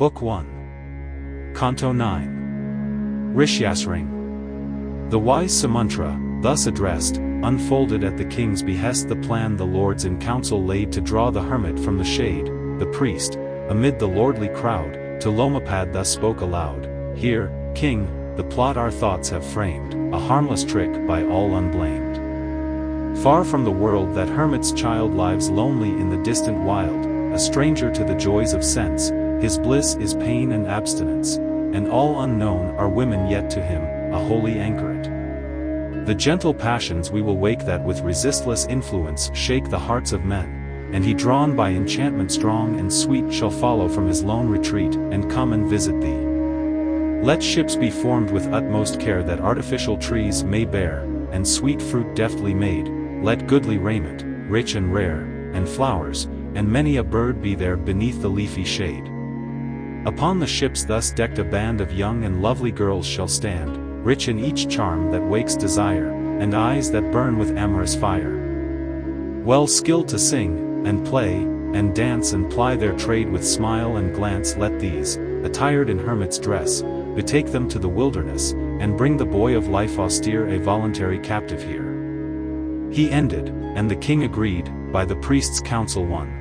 Book 1. Canto 9. Rishyasring. The wise Sumantra, thus addressed, unfolded at the king's behest the plan the lords in council laid to draw the hermit from the shade. The priest, amid the lordly crowd, to Lomapad thus spoke aloud. Hear, king, the plot our thoughts have framed, a harmless trick by all unblamed. Far from the world that hermit's child lives lonely in the distant wild, a stranger to the joys of sense, his bliss is pain and abstinence, and all unknown are women yet to him, a holy anchoret. The gentle passions we will wake that with resistless influence shake the hearts of men, and he drawn by enchantment strong and sweet shall follow from his lone retreat, and come and visit thee. Let ships be formed with utmost care that artificial trees may bear, and sweet fruit deftly made, let goodly raiment, rich and rare, and flowers, and many a bird be there beneath the leafy shade. Upon the ships thus decked a band of young and lovely girls shall stand, rich in each charm that wakes desire, and eyes that burn with amorous fire. Well skilled to sing, and play, and dance and ply their trade with smile and glance, let these, attired in hermit's dress, betake them to the wilderness, and bring the boy of life austere a voluntary captive here. He ended, and the king agreed, by the priest's counsel won.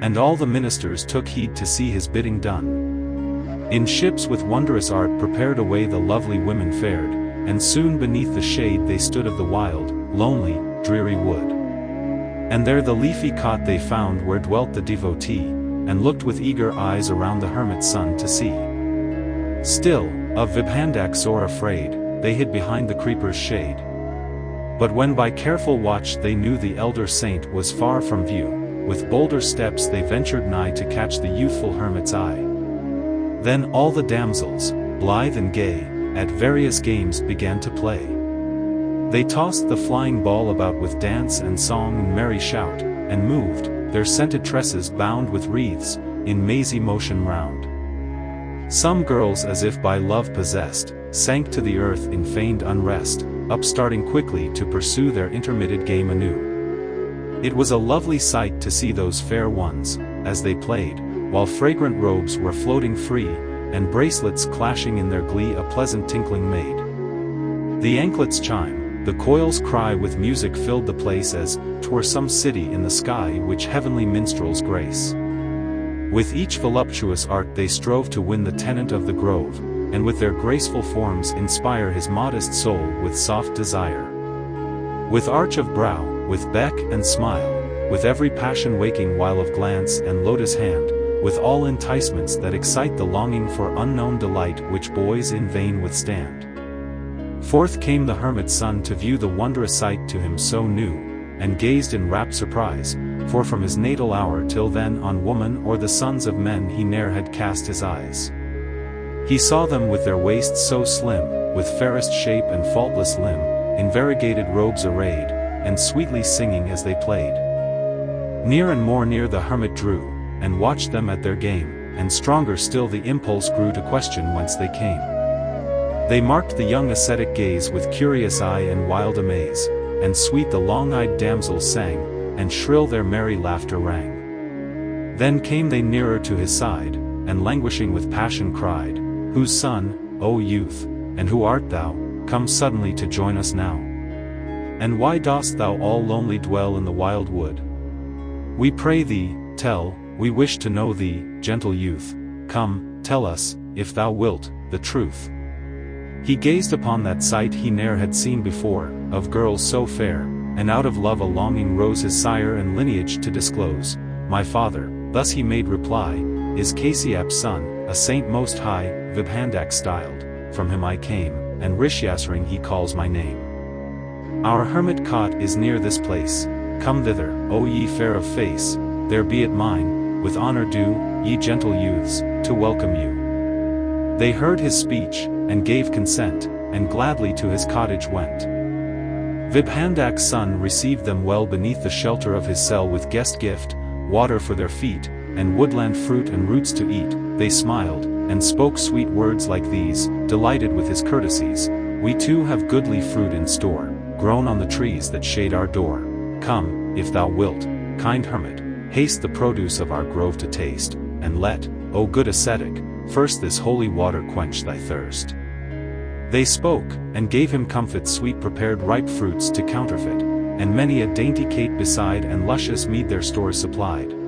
And all the ministers took heed to see his bidding done. In ships with wondrous art prepared away the lovely women fared, and soon beneath the shade they stood of the wild, lonely, dreary wood. And there the leafy cot they found where dwelt the devotee, and looked with eager eyes around the hermit's son to see. Still, of Vibhandak sore afraid, they hid behind the creeper's shade. But when by careful watch they knew the elder saint was far from view, with bolder steps they ventured nigh to catch the youthful hermit's eye. Then all the damsels, blithe and gay, at various games began to play. They tossed the flying ball about with dance and song and merry shout, and moved, their scented tresses bound with wreaths, in mazy motion round. Some girls as if by love possessed, sank to the earth in feigned unrest, upstarting quickly to pursue their intermitted game anew. It was a lovely sight to see those fair ones, as they played, while fragrant robes were floating free, and bracelets clashing in their glee a pleasant tinkling made. The anklets chime, the coils cry with music filled the place as 'twere some city in the sky which heavenly minstrels grace. With each voluptuous art they strove to win the tenant of the grove, and with their graceful forms inspire his modest soul with soft desire. With arch of brow, with beck and smile, with every passion waking while of glance and lotus hand, with all enticements that excite the longing for unknown delight which boys in vain withstand. Forth came the hermit's son to view the wondrous sight to him so new, and gazed in rapt surprise, for from his natal hour till then on woman or the sons of men he ne'er had cast his eyes. He saw them with their waists so slim, with fairest shape and faultless limb, in variegated robes arrayed, and sweetly singing as they played. Near and more near the hermit drew, and watched them at their game, and stronger still the impulse grew to question whence they came. They marked the young ascetic gaze with curious eye and wild amaze, and sweet the long-eyed damsels sang, and shrill their merry laughter rang. Then came they nearer to his side, and languishing with passion cried, "Whose son, O youth, and who art thou, come suddenly to join us now? And why dost thou all lonely dwell in the wild wood? We pray thee, tell, we wish to know thee, gentle youth, come, tell us, if thou wilt, the truth." He gazed upon that sight he ne'er had seen before, of girls so fair, and out of love a longing rose his sire and lineage to disclose. "My father," thus he made reply, "is Kasyap's son, a saint most high, Vibhandak styled, from him I came, and Rishyasring he calls my name. Our hermit cot is near this place, come thither, O ye fair of face, there be it mine, with honor due, ye gentle youths, to welcome you." They heard his speech, and gave consent, and gladly to his cottage went. Vibhandak's son received them well beneath the shelter of his cell with guest gift, water for their feet, and woodland fruit and roots to eat. They smiled, and spoke sweet words like these, delighted with his courtesies. "We too have goodly fruit in store, grown on the trees that shade our door. Come, if thou wilt, kind hermit, haste the produce of our grove to taste, and let O good ascetic, first this holy water quench thy thirst. They spoke, and gave him comfits sweet prepared ripe fruits to counterfeit, and many a dainty cake beside and luscious mead their stores supplied.